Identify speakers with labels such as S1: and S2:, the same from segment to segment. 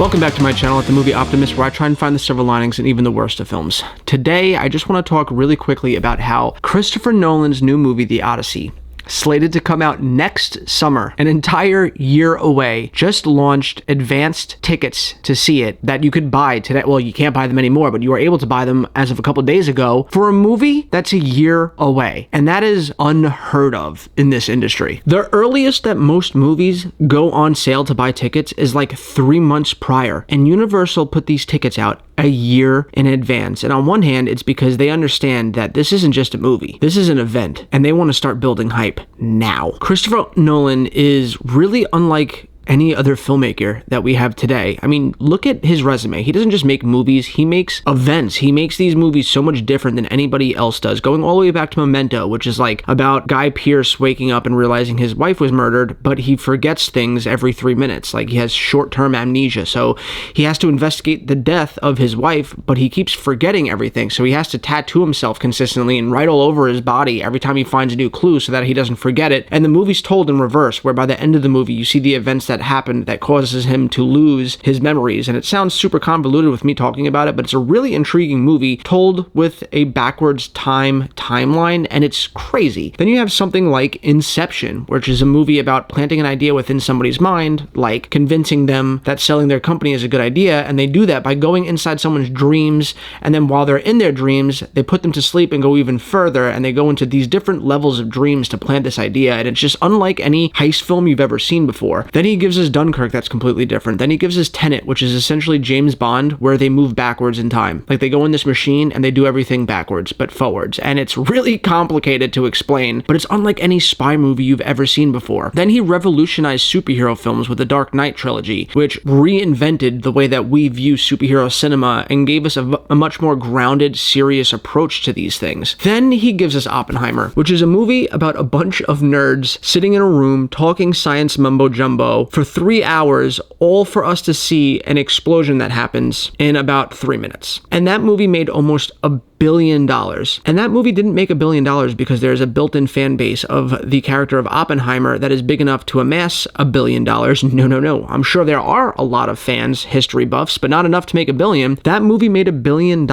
S1: Welcome back to my channel at The Movie Optimist, where I try and find the silver linings in even the worst of films. Today, I just want to talk really quickly about how Christopher Nolan's new movie, The Odyssey, slated to come out next summer, an entire year away, just launched advanced tickets to see it that you could buy today. Well, you can't buy them anymore, but you were able to buy them as of a couple days ago for a movie that's a year away. And that is unheard of in this industry. The earliest that most movies go on sale to buy tickets is like 3 months prior. And Universal put these tickets out a year in advance. And on one hand, it's because they understand that this isn't just a movie. This is an event, and they want to start building hype now. Christopher Nolan is really unlike any other filmmaker that we have today. I mean, look at his resume. He doesn't just make movies, he makes events. He makes these movies so much different than anybody else does, going all the way back to Memento, which is like about Guy Pearce waking up and realizing his wife was murdered, but he forgets things every 3 minutes. Like, he has short-term amnesia, so he has to investigate the death of his wife, but he keeps forgetting everything, so he has to tattoo himself consistently and write all over his body every time he finds a new clue so that he doesn't forget it. And the movie's told in reverse, where by the end of the movie, you see the events that happened that causes him to lose his memories. And it sounds super convoluted with me talking about it, but it's a really intriguing movie told with a backwards timeline, and it's crazy. Then you have something like Inception, which is a movie about planting an idea within somebody's mind, like convincing them that selling their company is a good idea, and they do that by going inside someone's dreams, and then while they're in their dreams, they put them to sleep and go even further, and they go into these different levels of dreams to plant this idea, and it's just unlike any heist film you've ever seen before. Then he gives us Dunkirk, that's completely different. Then he gives us Tenet, which is essentially James Bond, where they move backwards in time. Like, they go in this machine and they do everything backwards, but forwards. And it's really complicated to explain, but it's unlike any spy movie you've ever seen before. Then he revolutionized superhero films with the Dark Knight trilogy, which reinvented the way that we view superhero cinema and gave us a much more grounded, serious approach to these things. Then he gives us Oppenheimer, which is a movie about a bunch of nerds sitting in a room talking science mumbo jumbo for 3 hours, all for us to see an explosion that happens in about 3 minutes. And that movie made almost $1 billion. And that movie didn't make $1 billion because there's a built-in fan base of the character of Oppenheimer that is big enough to amass $1 billion. No. I'm sure there are a lot of fans, history buffs, but not enough to make $1 billion. That movie made $1 billion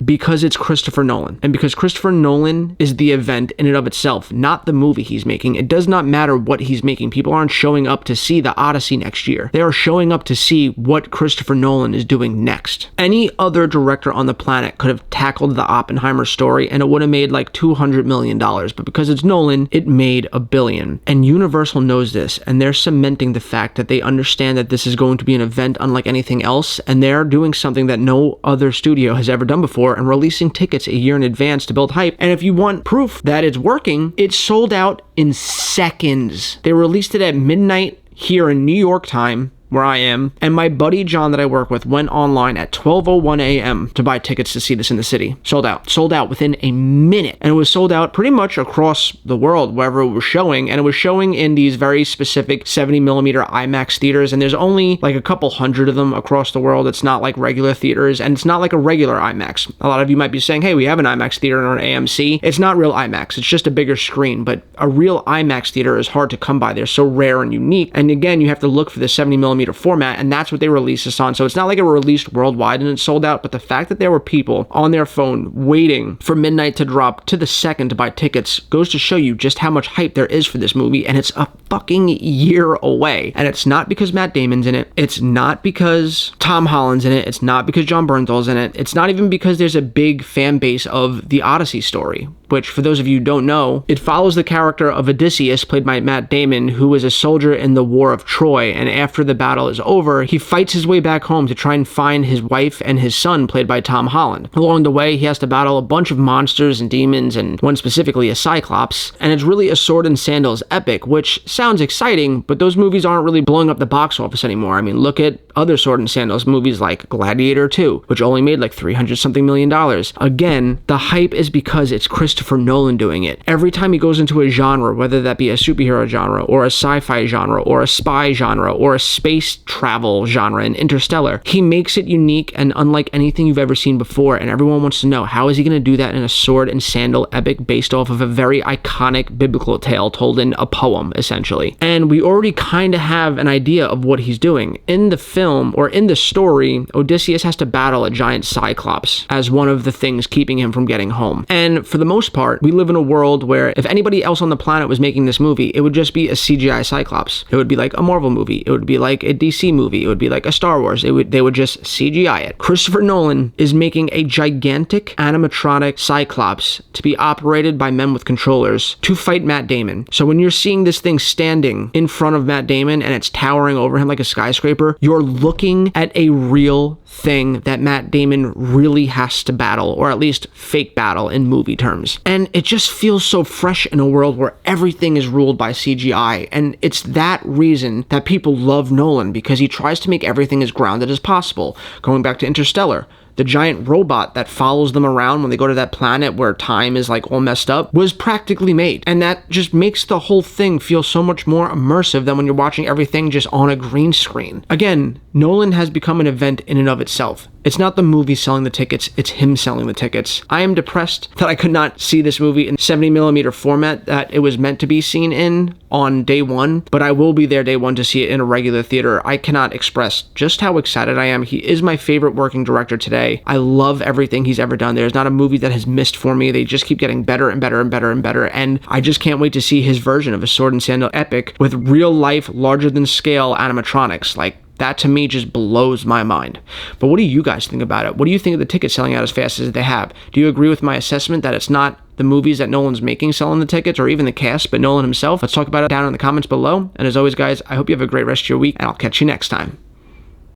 S1: because it's Christopher Nolan. And because Christopher Nolan is the event in and of itself, not the movie he's making. It does not matter what he's making. People aren't showing up to see The Odyssey next year. They are showing up to see what Christopher Nolan is doing next. Any other director on the planet could have tackled the Oppenheimer story and it would have made like $200 million, but because it's Nolan, it made $1 billion. And Universal knows this, and they're cementing the fact that they understand that this is going to be an event unlike anything else, and they're doing something that no other studio has ever done before and releasing tickets a year in advance to build hype. And if you want proof that it's working, it sold out in seconds. They released it at midnight here in New York time, where I am, and my buddy John that I work with went online at 12:01 a.m. to buy tickets to see this in the city. Sold out within a minute, and it was sold out pretty much across the world wherever it was showing, and it was showing in these very specific 70mm IMAX theaters, and there's only like a couple hundred of them across the world. It's not like regular theaters, and it's not like a regular IMAX. A lot of you might be saying, hey, we have an IMAX theater on AMC. It's not real IMAX, it's just a bigger screen, but a real IMAX theater is hard to come by. They're so rare and unique, and again, you have to look for the 70mm format, and that's what they released this on. So it's not like it released worldwide and it sold out, but the fact that there were people on their phone waiting for midnight to drop to the second to buy tickets goes to show you just how much hype there is for this movie, and it's a fucking year away. And it's not because Matt Damon's in it, it's not because Tom Holland's in it, it's not because Jon Bernthal's in it, it's not even because there's a big fan base of the Odyssey story, which, for those of you who don't know, it follows the character of Odysseus, played by Matt Damon, who was a soldier in the War of Troy, and after the battle is over, he fights his way back home to try and find his wife and his son, played by Tom Holland. Along the way, he has to battle a bunch of monsters and demons, and one specifically a Cyclops, and it's really a sword and sandals epic, which sounds exciting, but those movies aren't really blowing up the box office anymore. I mean, look at other sword and sandals movies like Gladiator 2, which only made like $300-something million. Again, the hype is because it's Christopher Christopher Nolan doing it. Every time he goes into a genre, whether that be a superhero genre or a sci-fi genre or a spy genre or a space travel genre in Interstellar, he makes it unique and unlike anything you've ever seen before, and everyone wants to know, how is he going to do that in a sword and sandal epic based off of a very iconic biblical tale told in a poem, essentially? And we already kind of have an idea of what he's doing. In the film, or in the story, Odysseus has to battle a giant cyclops as one of the things keeping him from getting home. And for the most part, we live in a world where if anybody else on the planet was making this movie, it would just be a CGI cyclops. It would be like a Marvel movie. It would be like a DC movie. It would be like a Star Wars. They would just CGI it. Christopher Nolan is making a gigantic animatronic cyclops to be operated by men with controllers to fight Matt Damon. So when you're seeing this thing standing in front of Matt Damon and it's towering over him like a skyscraper, you're looking at a real thing that Matt Damon really has to battle, or at least fake battle in movie terms. And it just feels so fresh in a world where everything is ruled by CGI. And it's that reason that people love Nolan, because he tries to make everything as grounded as possible. Going back to Interstellar, the giant robot that follows them around when they go to that planet where time is like all messed up was practically made. And that just makes the whole thing feel so much more immersive than when you're watching everything just on a green screen. Again, Nolan has become an event in and of itself. It's not the movie selling the tickets, it's him selling the tickets. I am depressed that I could not see this movie in 70mm format that it was meant to be seen in on day one, but I will be there day one to see it in a regular theater. I cannot express just how excited I am. He is my favorite working director today. I love everything he's ever done. There's not a movie that has missed for me. They just keep getting better and better and better and better, and I just can't wait to see his version of a sword and sandal epic with real life, larger than scale animatronics. Like, that to me just blows my mind. But what do you guys think about it? What do you think of the tickets selling out as fast as they have? Do you agree with my assessment that it's not the movies that Nolan's making selling the tickets, or even the cast, but Nolan himself? Let's talk about it down in the comments below. And as always, guys, I hope you have a great rest of your week, and I'll catch you next time.